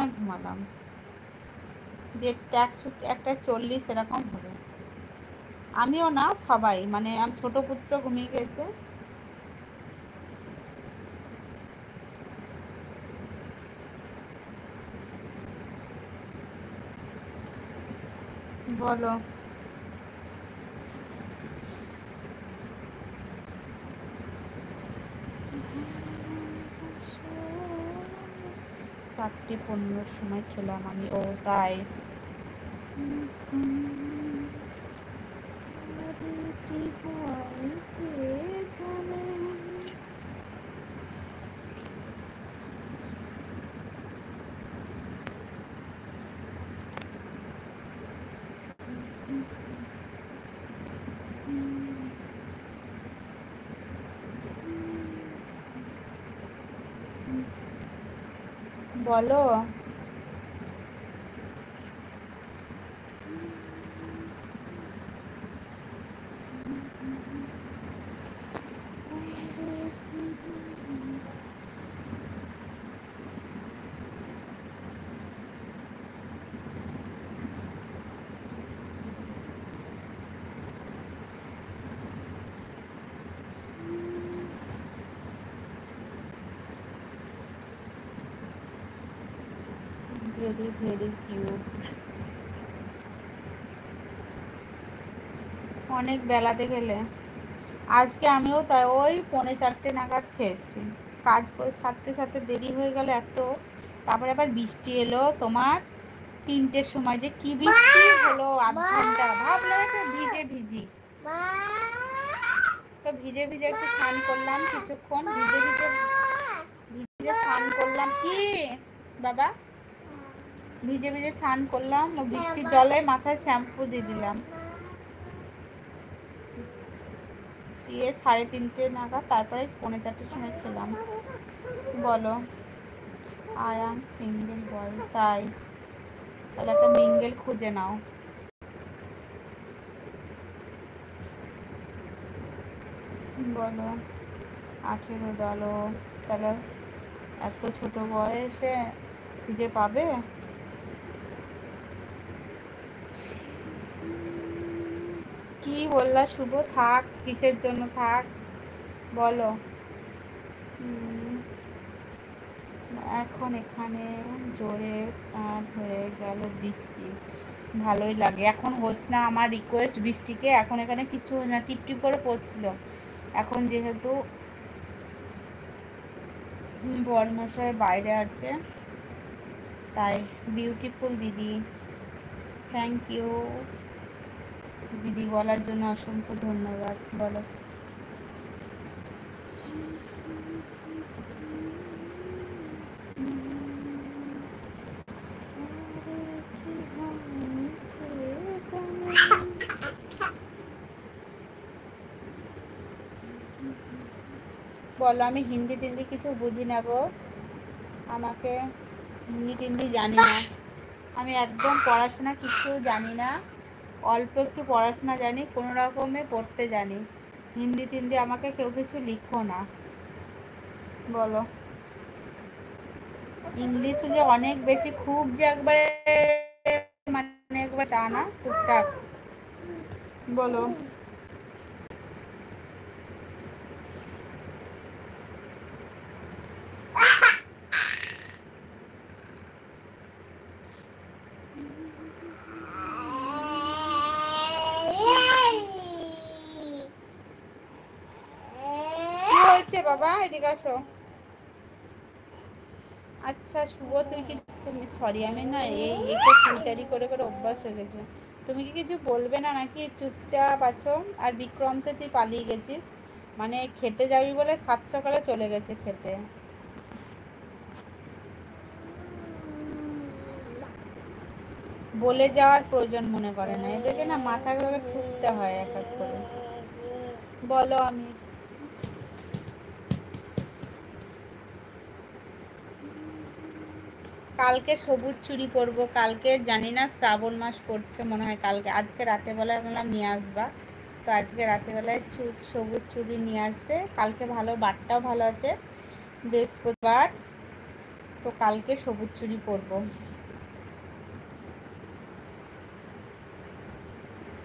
সময় ঘুমালাম, 1:40 এরকম হবে। আমিও না, সবাই, মানে আমার ছোট পুত্র ঘুমিয়ে গেছে। বলো। 4:15 সময় খেলাম আমি। ও তাই। বলো। Very very cute. অনেক বেলাতে গেলে। আজকে আমিও তাই, ওই 3:45 নাগাদ খেয়েছি। কাজ করে সারতে সারতে দেরি হয়ে গেল এত। তারপরে আবার বৃষ্টি এলো তোমার 3টের সময়, যে কি বৃষ্টি হলো, আধ ঘন্টা। ভাবলাম একটু ভিজে ভিজি, তো ভিজে ভিজে একটু স্নান করলাম কিছুক্ষণ, ভিজে ভিজে ভিজে স্নান করলাম। কি বাবা? ভিজে ভিজে স্নান করলাম, ও বৃষ্টির জলে মাথায় শ্যাম্পু দিয়ে দিলাম, দিয়ে 3:30 নাগাদ, তারপরে 3:45 সময় খেলাম। বলো। আই এম সিঙ্গেল বয়। তাই? তাহলে একটা মিঙ্গেল খুঁজে নাও। বলো। 18 বলো। তাহলে এত ছোট বয়সে খুঁজে পাবে? কি বললা শুভ? থাক, কিসের জন্য থাক বলো। এখন এখানে জোরে স্টার্ট হয়ে গেল বৃষ্টি, ভালোই লাগে। এখন হচ্ছে না আমার রিকোয়েস্ট বৃষ্টিকে, এখন এখানে কিছু না, টিপ টিপ করে পড়ছিল। এখন যেহেতু বরমশাই বাইরে আছে, তাই। বিউটিফুল দিদি, থ্যাংক ইউ দিদি বলার জন্য, অসংখ্য ধন্যবাদ। বলো। বলো। আমি হিন্দি টিন্দি কিছু বুঝি না গো, আমাকে হিন্দি টিন্দি জানি না, আমি একদম পড়াশোনা কিছু জানি না। অল্প একটু পড়াশোনা জানি, কোনো রকমে পড়তে জানি। হিন্দি টিন্দি আমাকে কেউ কিছু লিখো না। বলো। ইংলিশও যে অনেক বেশি, খুব যে একবারে, মানে একবার তা না, টুকটাক। বলো। কি হয়েছে বাবা? এদিকে আসো। আচ্ছা শুভ, তুমি সরি, আমি না এই একে টুইটারি করে করে অভ্যাস হয়ে গেছে। তুমি কি কিছু বলবে না নাকি? চুপচাপ আছো। আর বিক্রম তো তুই পালিয়ে গেছিস, মানে খেতে যাবি বলে 7 সকালে চলে গেছে খেতে। বলে যাওয়ার প্রয়োজন মনে করে না, এদেরকে না মাথা করে ঠুকতে হয় এক এক করে। বলো। আমি কালকে সবুজ চুড়ি পরবো, কালকে জানি না, শ্রাবণ মাস পড়ছে মনে হয় কালকে। আজকে রাতেবেলায় বললাম নিয়ে আসবা, তো আজকে রাতেবেলায় সবুজ চুড়ি নিয়ে আসবে। কালকে ভালো, বারটাও ভালো আছে, বৃহস্পতিবার। তো কালকে সবুজ চুড়ি পরবো।